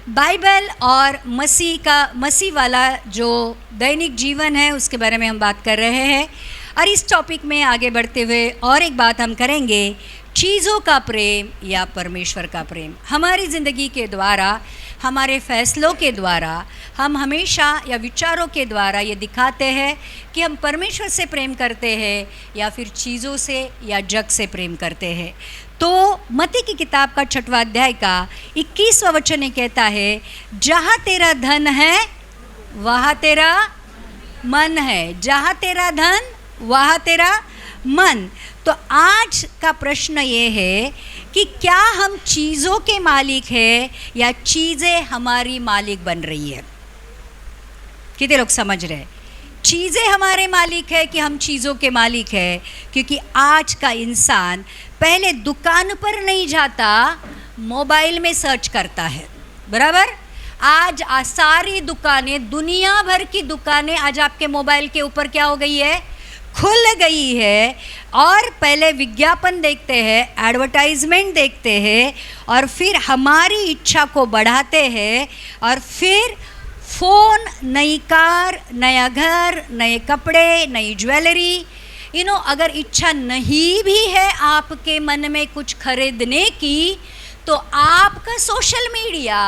Bible और मसीह वाला जो दैनिक जीवन है उसके बारे में हम बात कर रहे हैं। और इस टॉपिक में आगे बढ़ते हुए और एक बात हम करेंगे, चीज़ों का प्रेम या परमेश्वर का प्रेम। हमारी ज़िंदगी के द्वारा, हमारे फैसलों के द्वारा, हम हमेशा या विचारों के द्वारा ये दिखाते हैं कि हम परमेश्वर से प्रेम करते हैं या फिर चीज़ों से या जग से प्रेम करते हैं। तो मत्ती की किताब का 6वां अध्याय का 21वां वचन ये कहता है, जहाँ तेरा धन है वहाँ तेरा मन है। जहाँ तेरा धन वहाँ तेरा मन। तो आज का प्रश्न ये है कि क्या हम चीज़ों के मालिक हैं या चीज़ें हमारी मालिक बन रही है। कितने लोग समझ रहे हैं? चीज़ें हमारे मालिक है कि हम चीज़ों के मालिक है? क्योंकि आज का इंसान पहले दुकान पर नहीं जाता, मोबाइल में सर्च करता है। बराबर? आज सारी दुकानें, दुनिया भर की दुकानें आज आपके मोबाइल के ऊपर क्या हो गई है? खुल गई है। और पहले विज्ञापन देखते हैं, एडवर्टाइजमेंट देखते हैं, और फिर हमारी इच्छा को बढ़ाते हैं, और फिर फ़ोन, नई कार, नया घर, नए कपड़े, नई ज्वेलरी, अगर इच्छा नहीं भी है आपके मन में कुछ खरीदने की, तो आपका सोशल मीडिया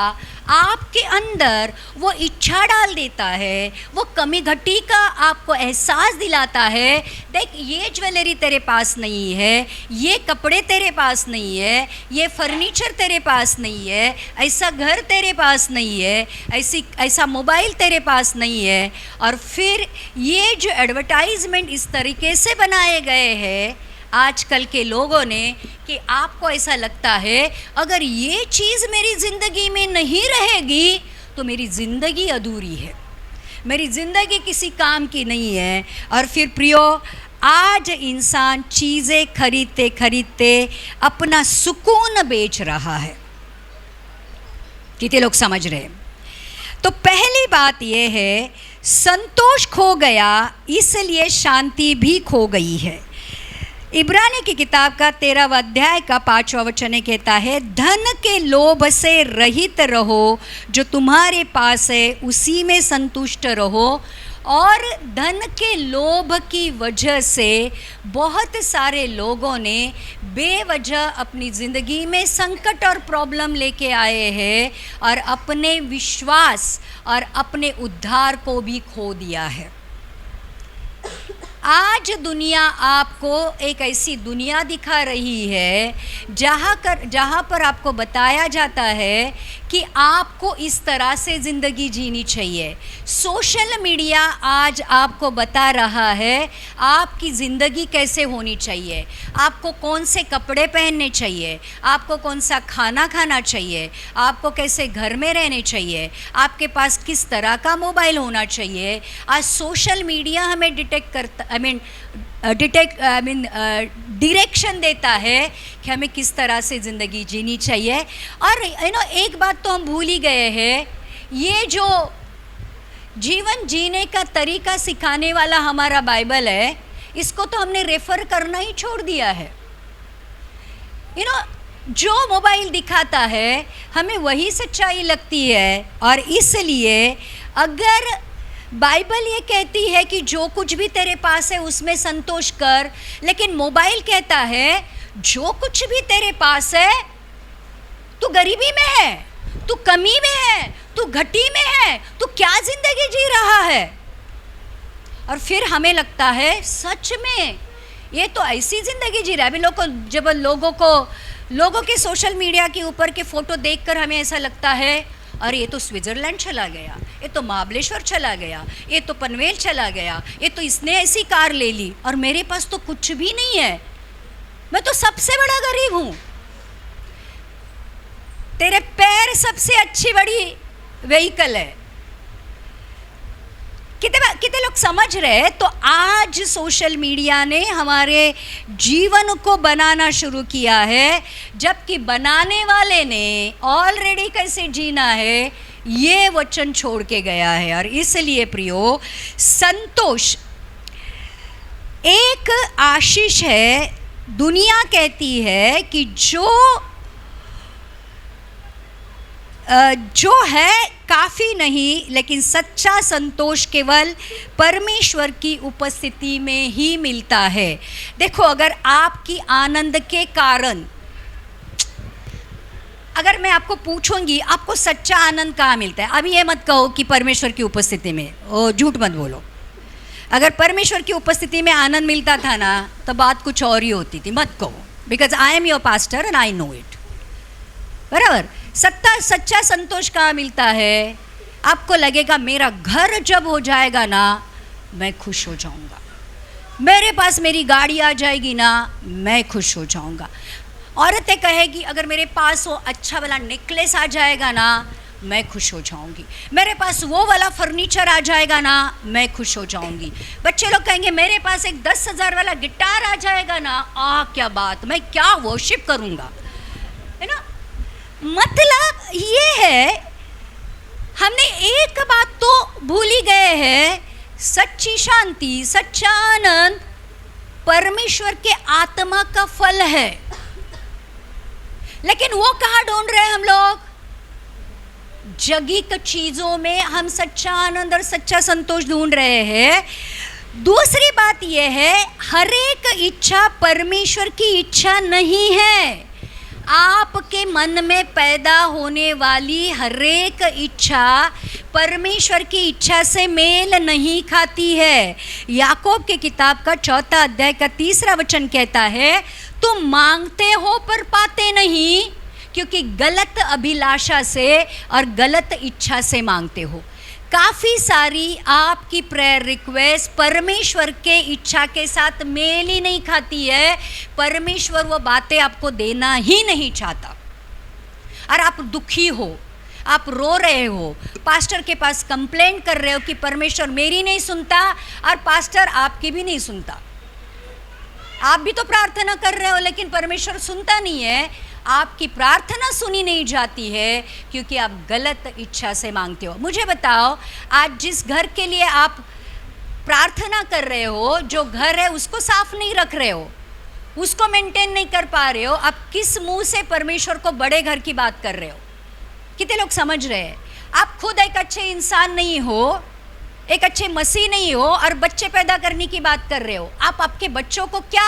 आपके अंदर वो इच्छा डाल देता है, वो कमी घटी का आपको एहसास दिलाता है। देख, ये ज्वेलरी तेरे पास नहीं है, ये कपड़े तेरे पास नहीं है, ये फर्नीचर तेरे पास नहीं है, ऐसा घर तेरे पास नहीं है, ऐसा मोबाइल तेरे पास नहीं है। और फिर ये जो एडवर्टाइजमेंट इस तरीके से बनाए गए हैं आजकल के लोगों ने कि आपको ऐसा लगता है अगर ये चीज़ मेरी ज़िंदगी में नहीं रहेगी तो मेरी ज़िंदगी अधूरी है, मेरी ज़िंदगी किसी काम की नहीं है। और फिर प्रियो, आज इंसान चीज़ें खरीदते खरीदते अपना सुकून बेच रहा है। कितने लोग समझ रहे हैं? तो पहली बात यह है, संतोष खो गया इसलिए शांति भी खो गई है। इब्रानी की किताब का 13वां अध्याय का 5वां वचन कहता है, धन के लोभ से रहित रहो, जो तुम्हारे पास है उसी में संतुष्ट रहो। और धन के लोभ की वजह से बहुत सारे लोगों ने बेवजह अपनी ज़िंदगी में संकट और प्रॉब्लम लेके आए हैं और अपने विश्वास और अपने उद्धार को भी खो दिया है। आज दुनिया आपको एक ऐसी दुनिया दिखा रही है जहाँ पर आपको बताया जाता है कि आपको इस तरह से ज़िंदगी जीनी चाहिए। सोशल मीडिया आज आपको बता रहा है आपकी ज़िंदगी कैसे होनी चाहिए, आपको कौन से कपड़े पहनने चाहिए, आपको कौन सा खाना खाना चाहिए, आपको कैसे घर में रहने चाहिए, आपके पास किस तरह का मोबाइल होना चाहिए। आज सोशल मीडिया हमें डायरेक्शन देता है कि हमें किस तरह से ज़िंदगी जीनी चाहिए। और एक बात तो हम भूल ही गए हैं, ये जो जीवन जीने का तरीका सिखाने वाला हमारा बाइबल है, इसको तो हमने रेफ़र करना ही छोड़ दिया है। जो मोबाइल दिखाता है हमें वही सच्चाई लगती है। और इसलिए अगर बाइबल ये कहती है कि जो कुछ भी तेरे पास है उसमें संतोष कर, लेकिन मोबाइल कहता है जो कुछ भी तेरे पास है तू गरीबी में है, तू कमी में है, तू घटी में है, तू क्या ज़िंदगी जी रहा है। और फिर हमें लगता है सच में ये तो ऐसी ज़िंदगी जी रहा है। अभी जब लोगों के सोशल मीडिया के ऊपर के फ़ोटो देखकर हमें ऐसा लगता है अरे ये तो स्विट्ज़रलैंड चला गया, ये तो महाबलेश्वर चला गया, ये तो पनवेल चला गया, ये तो इसने ऐसी कार ले ली और मेरे पास तो कुछ भी नहीं है, मैं तो सबसे बड़ा गरीब हूँ। तेरे पैर सबसे अच्छी बड़ी व्हीकल है। कितने लोग समझ रहे? तो आज सोशल मीडिया ने हमारे जीवन को बनाना शुरू किया है, जबकि बनाने वाले ने ऑलरेडी कैसे जीना है ये वचन छोड़ के गया है। और इसलिए प्रियो, संतोष एक आशीष है। दुनिया कहती है कि जो जो है काफ़ी नहीं, लेकिन सच्चा संतोष केवल परमेश्वर की उपस्थिति में ही मिलता है। देखो, अगर आपकी आनंद के कारण, अगर मैं आपको पूछूंगी आपको सच्चा आनंद कहाँ मिलता है, अभी ये मत कहो कि परमेश्वर की उपस्थिति में, ओ झूठ मत बोलो। अगर परमेश्वर की उपस्थिति में आनंद मिलता था ना तो बात कुछ और ही होती थी, मत कहो, because I am your pastor and I know it. बराबर। सच्चा संतोष कहाँ मिलता है? आपको लगेगा मेरा घर जब हो जाएगा ना मैं खुश हो जाऊंगा, मेरे पास मेरी गाड़ी आ जाएगी ना मैं खुश हो जाऊंगा। औरतें कहेगी अगर मेरे पास वो अच्छा वाला नेकलेस आ जाएगा ना मैं खुश हो जाऊंगी, मेरे पास वो वाला फर्नीचर आ जाएगा ना मैं खुश हो जाऊंगी। बच्चे लोग कहेंगे मेरे पास एक 10,000 वाला गिटार आ जाएगा ना, क्या बात, मैं क्या वर्शिप करूंगा, है ना। मतलब ये है, हमने एक बात तो भूल ही गए हैं, सच्ची शांति, सच्चा आनंद परमेश्वर के आत्मा का फल है। लेकिन वो कहाँ ढूंढ रहे हैं हम लोग? जगीक चीजों में हम सच्चा आनंद और सच्चा संतोष ढूंढ रहे हैं। दूसरी बात यह है, हर एक इच्छा परमेश्वर की इच्छा नहीं है। आपके मन में पैदा होने वाली हर एक इच्छा परमेश्वर की इच्छा से मेल नहीं खाती है। याकूब की किताब का 4 अध्याय का 3 वचन कहता है, तुम मांगते हो पर पाते नहीं, क्योंकि गलत अभिलाषा से और गलत इच्छा से मांगते हो। काफ़ी सारी आपकी प्रेयर रिक्वेस्ट परमेश्वर के इच्छा के साथ मेल ही नहीं खाती है। परमेश्वर वो बातें आपको देना ही नहीं चाहता, और आप दुखी हो, आप रो रहे हो, पास्टर के पास कंप्लेंट कर रहे हो कि परमेश्वर मेरी नहीं सुनता और पास्टर आपकी भी नहीं सुनता। आप भी तो प्रार्थना कर रहे हो लेकिन परमेश्वर सुनता नहीं है। आपकी प्रार्थना सुनी नहीं जाती है क्योंकि आप गलत इच्छा से मांगते हो। मुझे बताओ, आज जिस घर के लिए आप प्रार्थना कर रहे हो, जो घर है उसको साफ नहीं रख रहे हो, उसको मेंटेन नहीं कर पा रहे हो, आप किस मुंह से परमेश्वर को बड़े घर की बात कर रहे हो? कितने लोग समझ रहे हैं? आप खुद एक अच्छे इंसान नहीं हो, एक अच्छे मसीह नहीं हो, और बच्चे पैदा करने की बात कर रहे हो। आप आपके बच्चों को क्या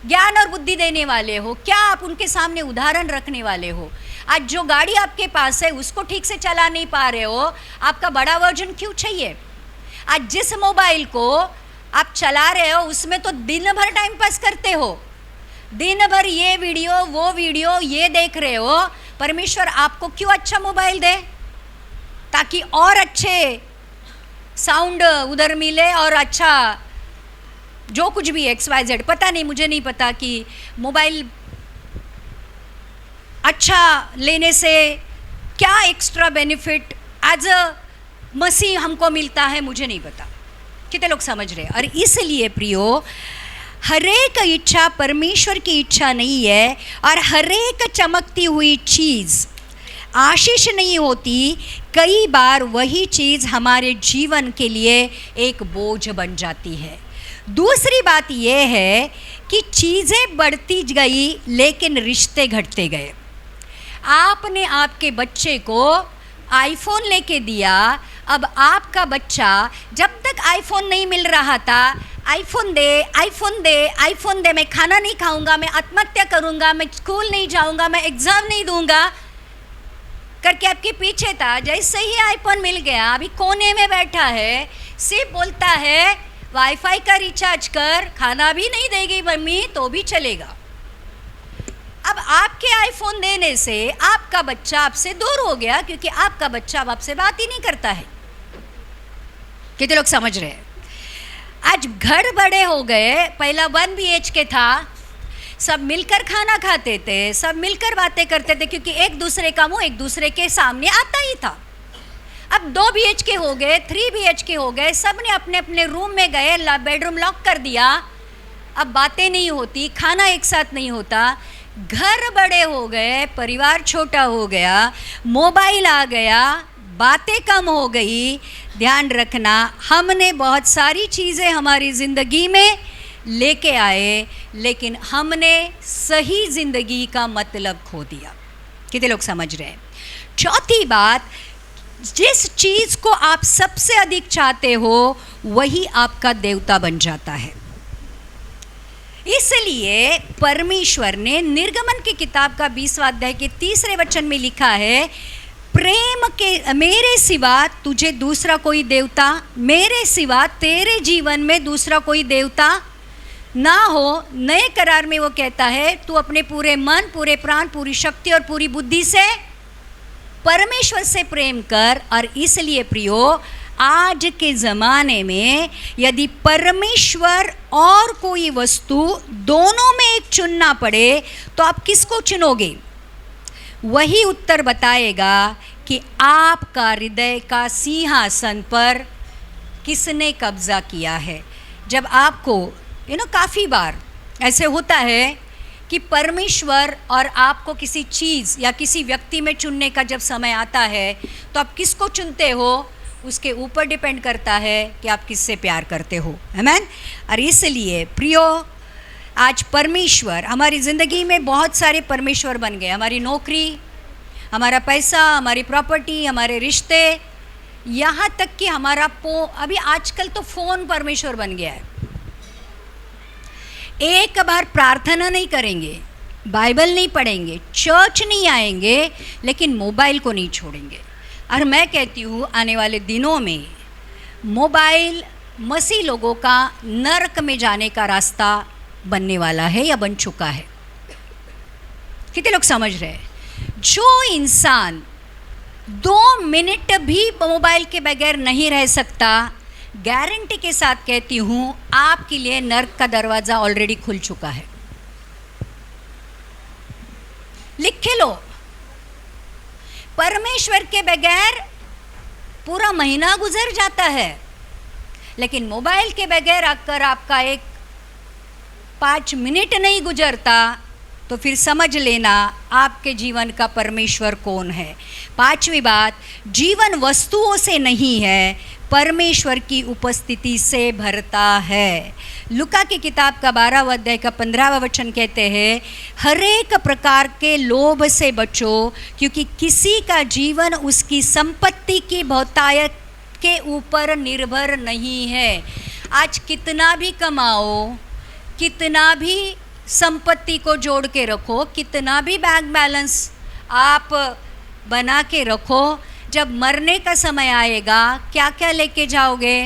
ज्ञान और बुद्धि देने वाले हो? क्या आप उनके सामने उदाहरण रखने वाले हो? आज जो गाड़ी आपके पास है उसको ठीक से चला नहीं पा रहे हो, आपका बड़ा वर्जन क्यों चाहिए? आज जिस मोबाइल को आप चला रहे हो उसमें तो दिन भर टाइम पास करते हो, दिन भर ये वीडियो वो वीडियो ये देख रहे हो। परमेश्वर आपको क्यों अच्छा मोबाइल दे? ताकि और अच्छे साउंड उधर मिले और अच्छा जो कुछ भी XYZ, पता नहीं, मुझे नहीं पता कि मोबाइल अच्छा लेने से क्या एक्स्ट्रा बेनिफिट एज अ मसीह हमको मिलता है, मुझे नहीं पता। कितने लोग समझ रहे हैं? और इसलिए प्रियो, हरेक इच्छा परमेश्वर की इच्छा नहीं है, और हरेक चमकती हुई चीज़ आशीष नहीं होती। कई बार वही चीज़ हमारे जीवन के लिए एक बोझ बन जाती है। दूसरी बात यह है कि चीज़ें बढ़ती गई लेकिन रिश्ते घटते गए। आपने आपके बच्चे को आईफोन लेके दिया, अब आपका बच्चा जब तक आईफोन नहीं मिल रहा था, आईफोन दे आईफोन दे आईफोन दे, मैं खाना नहीं खाऊंगा, मैं आत्महत्या करूंगा, मैं स्कूल नहीं जाऊंगा, मैं एग्ज़ाम नहीं दूंगा करके आपके पीछे था। जैसे ही आईफोन मिल गया, अभी कोने में बैठा है, सिर्फ बोलता है वाईफाई का रिचार्ज कर, खाना भी नहीं देगी मम्मी तो भी चलेगा। अब आपके आईफोन देने से आपका बच्चा आपसे दूर हो गया, क्योंकि आपका बच्चा अब आपसे बात ही नहीं करता है। कितने लोग समझ रहे हैं? आज घर बड़े हो गए, पहला 1 BHK था, सब मिलकर खाना खाते थे, सब मिलकर बातें करते थे, क्योंकि एक दूसरे का मुंह एक दूसरे के सामने आता ही था। अब 2 BHK हो गए, 3 BHK हो गए, सब ने अपने अपने रूम में गए, बेडरूम लॉक कर दिया, अब बातें नहीं होती, खाना एक साथ नहीं होता। घर बड़े हो गए, परिवार छोटा हो गया, मोबाइल आ गया, बातें कम हो गई। ध्यान रखना, हमने बहुत सारी चीज़ें हमारी ज़िंदगी में लेके आए, लेकिन हमने सही ज़िंदगी का मतलब खो दिया। कितने लोग समझ रहे हैं? चौथी बात, जिस चीज़ को आप सबसे अधिक चाहते हो वही आपका देवता बन जाता है। इसलिए परमेश्वर ने निर्गमन की किताब का 20वां अध्याय के 3 वचन में लिखा है, प्रेम के मेरे सिवा तुझे दूसरा कोई देवता, मेरे सिवा तेरे जीवन में दूसरा कोई देवता ना हो। नए करार में वो कहता है, तू अपने पूरे मन, पूरे प्राण, पूरी शक्ति और पूरी बुद्धि से परमेश्वर से प्रेम कर। और इसलिए प्रियो, आज के ज़माने में यदि परमेश्वर और कोई वस्तु दोनों में एक चुनना पड़े तो आप किसको चुनोगे? वही उत्तर बताएगा कि आपका हृदय का सिंहासन पर किसने कब्जा किया है। जब आपको काफ़ी बार ऐसे होता है कि परमेश्वर और आपको किसी चीज़ या किसी व्यक्ति में चुनने का जब समय आता है तो आप किसको चुनते हो, उसके ऊपर डिपेंड करता है कि आप किससे प्यार करते हो। आमीन। और इसलिए प्रियो, आज परमेश्वर हमारी ज़िंदगी में बहुत सारे परमेश्वर बन गए। हमारी नौकरी, हमारा पैसा, हमारी प्रॉपर्टी, हमारे रिश्ते, यहाँ तक कि हमारा अभी आजकल तो फ़ोन परमेश्वर बन गया है। एक बार प्रार्थना नहीं करेंगे, बाइबल नहीं पढ़ेंगे, चर्च नहीं आएंगे, लेकिन मोबाइल को नहीं छोड़ेंगे। और मैं कहती हूँ आने वाले दिनों में मोबाइल मसीह लोगों का नरक में जाने का रास्ता बनने वाला है या बन चुका है। कितने लोग समझ रहे हैं? जो इंसान 2 मिनट भी मोबाइल के बगैर नहीं रह सकता, गारंटी के साथ कहती हूँ आपके लिए नर्क का दरवाज़ा ऑलरेडी खुल चुका है। लिखे लो, परमेश्वर के बगैर पूरा महीना गुजर जाता है, लेकिन मोबाइल के बगैर अगर आपका एक 5 मिनट नहीं गुजरता तो फिर समझ लेना आपके जीवन का परमेश्वर कौन है। 5वीं बात, जीवन वस्तुओं से नहीं है, परमेश्वर की उपस्थिति से भरता है। लुका की किताब का 12वां अध्याय का 15वां वचन कहते हैं, हर एक प्रकार के लोभ से बचो, क्योंकि किसी का जीवन उसकी संपत्ति की बहुतायत के ऊपर निर्भर नहीं है। आज कितना भी कमाओ, कितना भी संपत्ति को जोड़ के रखो, कितना भी बैंक बैलेंस आप बना के रखो, जब मरने का समय आएगा क्या क्या लेके जाओगे?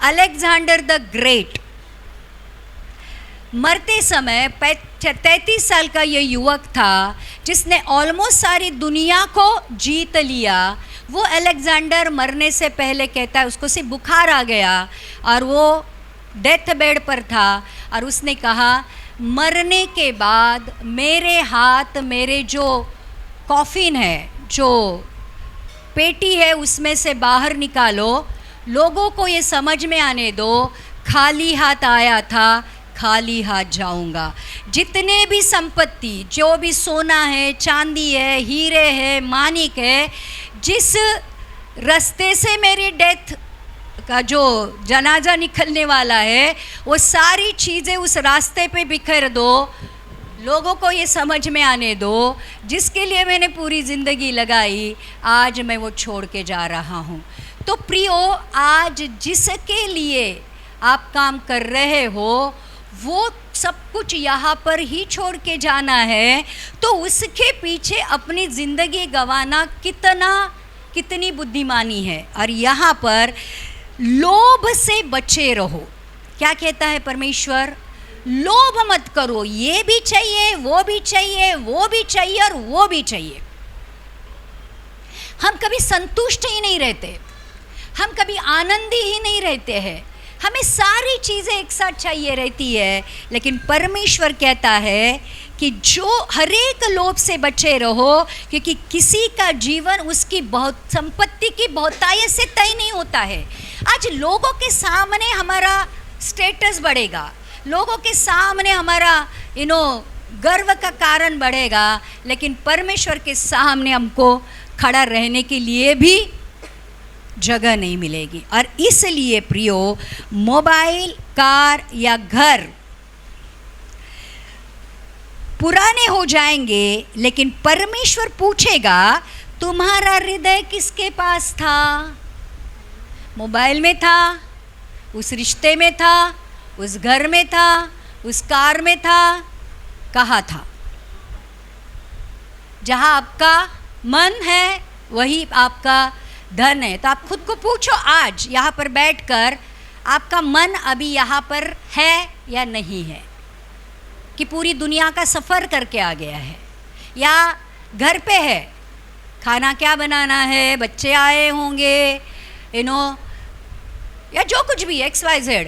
अलेक्जेंडर द ग्रेट मरते समय 33 साल का ये युवक था जिसने ऑलमोस्ट सारी दुनिया को जीत लिया। वो अलेक्जेंडर मरने से पहले कहता है उसको सिर्फ बुखार आ गया और वो डेथ बेड पर था और उसने कहा, मरने के बाद मेरे हाथ, मेरे जो कॉफिन है, जो पेटी है, उसमें से बाहर निकालो, लोगों को ये समझ में आने दो खाली हाथ आया था, खाली हाथ जाऊंगा। जितने भी संपत्ति, जो भी सोना है, चांदी है, हीरे है, मानिक है, जिस रास्ते से मेरी डेथ का जो जनाजा निकलने वाला है, वो सारी चीज़ें उस रास्ते पे बिखेर दो, लोगों को ये समझ में आने दो जिसके लिए मैंने पूरी ज़िंदगी लगाई, आज मैं वो छोड़ के जा रहा हूँ। तो प्रियो, आज जिसके लिए आप काम कर रहे हो वो सब कुछ यहाँ पर ही छोड़ के जाना है, तो उसके पीछे अपनी ज़िंदगी गंवाना कितनी बुद्धिमानी है। और यहाँ पर लोभ से बचे रहो। क्या कहता है परमेश्वर? लोभ मत करो, ये भी चाहिए, वो भी चाहिए, वो भी चाहिए और वो भी चाहिए। हम कभी संतुष्ट ही नहीं रहते, हम कभी आनंदी ही नहीं रहते हैं, हमें सारी चीज़ें एक साथ चाहिए रहती है। लेकिन परमेश्वर कहता है कि जो हरेक लोभ से बचे रहो, क्योंकि किसी का जीवन उसकी बहुत संपत्ति की बहुतायत से तय नहीं होता है। आज लोगों के सामने हमारा स्टेटस बढ़ेगा, लोगों के सामने हमारा गर्व का कारण बढ़ेगा, लेकिन परमेश्वर के सामने हमको खड़ा रहने के लिए भी जगह नहीं मिलेगी। और इसलिए प्रियो, मोबाइल, कार या घर, पुराने हो जाएंगे, लेकिन परमेश्वर पूछेगा तुम्हारा हृदय किसके पास था? मोबाइल में था, उस रिश्ते में था, उस घर में था, उस कार में था, कहाँ था? जहाँ आपका मन है वही आपका धन है। तो आप खुद को पूछो आज यहाँ पर बैठकर, आपका मन अभी यहाँ पर है या नहीं है? कि पूरी दुनिया का सफ़र करके आ गया है, या घर पे है, खाना क्या बनाना है, बच्चे आए होंगे, या जो कुछ भी XYZ।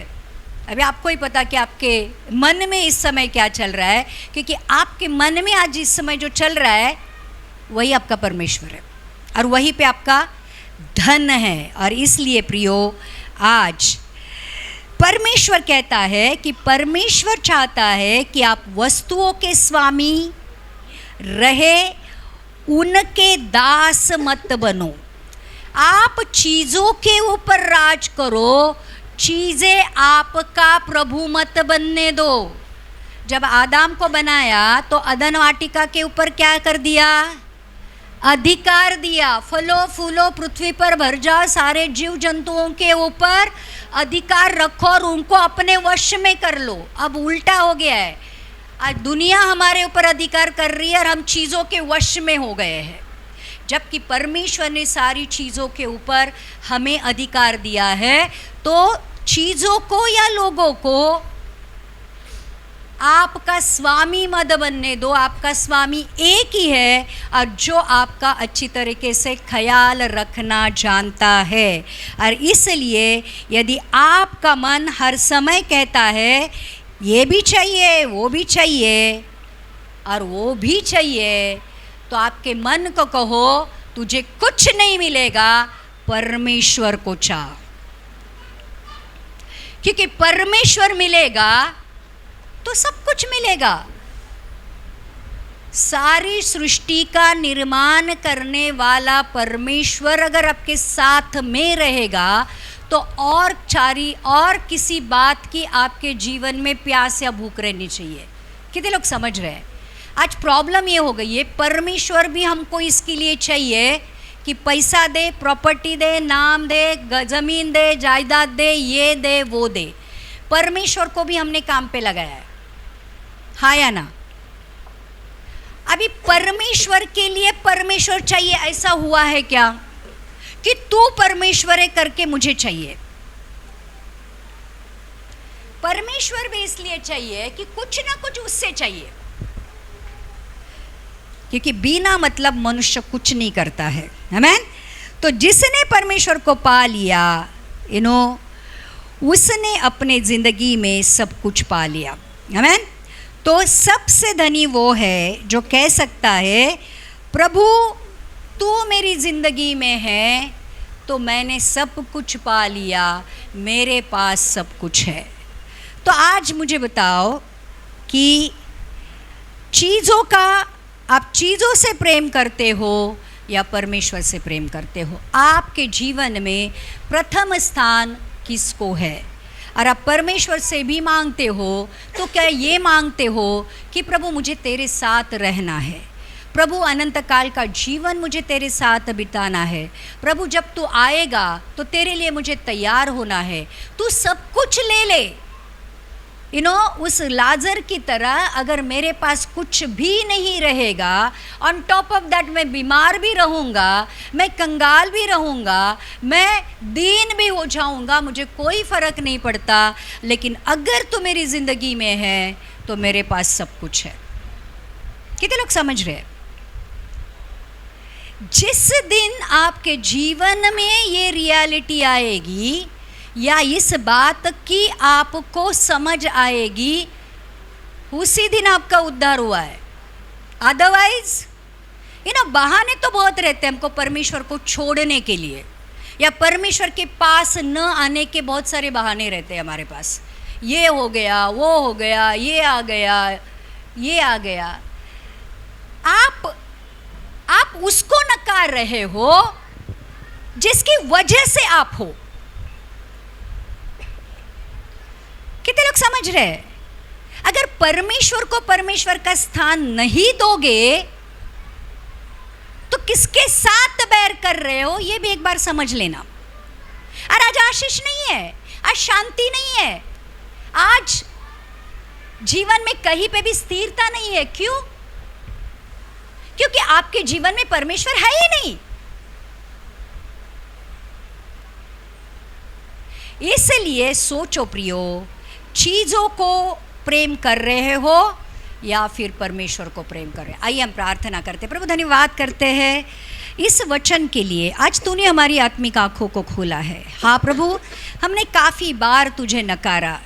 अभी आपको ही पता कि आपके मन में इस समय क्या चल रहा है, क्योंकि आपके मन में आज इस समय जो चल रहा है वही आपका परमेश्वर है और वहीं पे आपका धन है। और इसलिए प्रियो, आज परमेश्वर कहता है कि परमेश्वर चाहता है कि आप वस्तुओं के स्वामी रहे, उनके दास मत बनो। आप चीज़ों के ऊपर राज करो, चीज़ें आपका प्रभु मत बनने दो। जब आदम को बनाया तो अदन वाटिका के ऊपर क्या कर दिया? अधिकार दिया, फलो फूलो पृथ्वी पर भर जाओ, सारे जीव जंतुओं के ऊपर अधिकार रखो और उनको अपने वश में कर लो। अब उल्टा हो गया है, आज दुनिया हमारे ऊपर अधिकार कर रही है और हम चीज़ों के वश में हो गए हैं, जबकि परमेश्वर ने सारी चीज़ों के ऊपर हमें अधिकार दिया है। तो चीज़ों को या लोगों को आपका स्वामी मत बनने दो। आपका स्वामी एक ही है और जो आपका अच्छी तरीके से ख्याल रखना जानता है। और इसलिए यदि आपका मन हर समय कहता है ये भी चाहिए, वो भी चाहिए और वो भी चाहिए, तो आपके मन को कहो तुझे कुछ नहीं मिलेगा, परमेश्वर को चाह, क्योंकि परमेश्वर मिलेगा तो सब कुछ मिलेगा। सारी सृष्टि का निर्माण करने वाला परमेश्वर अगर आपके साथ में रहेगा तो और किसी बात की आपके जीवन में प्यास या भूख रहनी चाहिए। कितने लोग समझ रहे हैं? आज प्रॉब्लम ये हो गई है, परमेश्वर भी हमको इसके लिए चाहिए कि पैसा दे, प्रॉपर्टी दे, नाम दे, ज़मीन दे, जायदाद दे, ये दे, वो दे। परमेश्वर को भी हमने काम पे लगाया है, हाँ या ना? अभी परमेश्वर के लिए परमेश्वर चाहिए, ऐसा हुआ है क्या कि तू परमेश्वर है करके मुझे चाहिए? परमेश्वर भी इसलिए चाहिए कि कुछ ना कुछ उससे चाहिए, क्योंकि बिना मतलब मनुष्य कुछ नहीं करता है। आमीन। तो जिसने परमेश्वर को पा लिया, उसने अपने ज़िंदगी में सब कुछ पा लिया। आमीन। तो सबसे धनी वो है जो कह सकता है प्रभु तू मेरी ज़िंदगी में है तो मैंने सब कुछ पा लिया, मेरे पास सब कुछ है। तो आज मुझे बताओ कि आप चीज़ों से प्रेम करते हो या परमेश्वर से प्रेम करते हो? आपके जीवन में प्रथम स्थान किसको है? और आप परमेश्वर से भी मांगते हो तो क्या ये मांगते हो कि प्रभु मुझे तेरे साथ रहना है, प्रभु अनंत काल का जीवन मुझे तेरे साथ बिताना है, प्रभु जब तू आएगा तो तेरे लिए मुझे तैयार होना है, तू सब कुछ ले ले। उस लाजर की तरह अगर मेरे पास कुछ भी नहीं रहेगा, ऑन टॉप ऑफ दैट मैं बीमार भी रहूँगा, मैं कंगाल भी रहूँगा, मैं दीन भी हो जाऊँगा, मुझे कोई फ़र्क नहीं पड़ता, लेकिन अगर तू मेरी ज़िंदगी में है तो मेरे पास सब कुछ है। कितने लोग समझ रहे हैं? जिस दिन आपके जीवन में ये रियलिटी आएगी या इस बात की आपको समझ आएगी, उसी दिन आपका उद्धार हुआ है। अदरवाइज बहाने तो बहुत रहते हैं हमको परमेश्वर को छोड़ने के लिए, या परमेश्वर के पास न आने के बहुत सारे बहाने रहते हैं हमारे पास। ये हो गया, वो हो गया, ये आ गया, ये आ गया। आप उसको नकार रहे हो जिसकी वजह से आप हो। कितने लोग समझ रहे हैं? अगर परमेश्वर को परमेश्वर का स्थान नहीं दोगे तो किसके साथ बैर कर रहे हो ये भी एक बार समझ लेना। और आज आशीष नहीं है, आज शांति नहीं है, आज जीवन में कहीं पे भी स्थिरता नहीं है। क्यों? क्योंकि आपके जीवन में परमेश्वर है ही नहीं। इसलिए सोचो प्रियो, चीजों को प्रेम कर रहे हो या फिर परमेश्वर को प्रेम कर रहे हैं। आइए हम प्रार्थना करते हैं। प्रभु धन्यवाद करते हैं इस वचन के लिए। आज तूने हमारी आत्मिक आंखों को खोला है। हाँ प्रभु, हमने काफ़ी बार तुझे नकारा,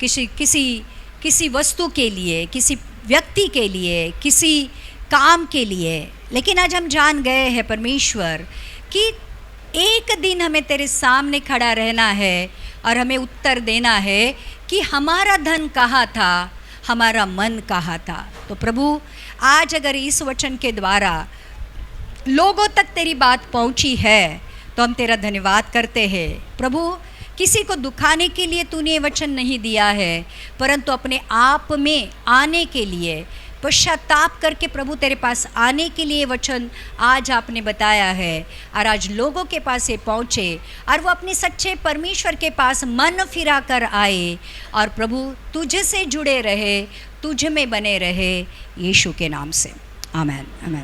किसी वस्तु के लिए, किसी व्यक्ति के लिए, किसी काम के लिए, लेकिन आज हम जान गए हैं परमेश्वर कि एक दिन हमें तेरे सामने खड़ा रहना है और हमें उत्तर देना है कि हमारा धन कहाँ था, हमारा मन कहाँ था। तो प्रभु, आज अगर इस वचन के द्वारा लोगों तक तेरी बात पहुंची है तो हम तेरा धन्यवाद करते हैं। प्रभु, किसी को दुखाने के लिए तूने ये वचन नहीं दिया है, परंतु अपने आप में आने के लिए, पश्चाताप करके प्रभु तेरे पास आने के लिए वचन आज आपने बताया है। और आज लोगों के पास ये पहुँचे और वो अपने सच्चे परमेश्वर के पास मन फिरा कर आए और प्रभु तुझसे जुड़े रहे, तुझ में बने रहे, यीशु के नाम से आमीन आमीन।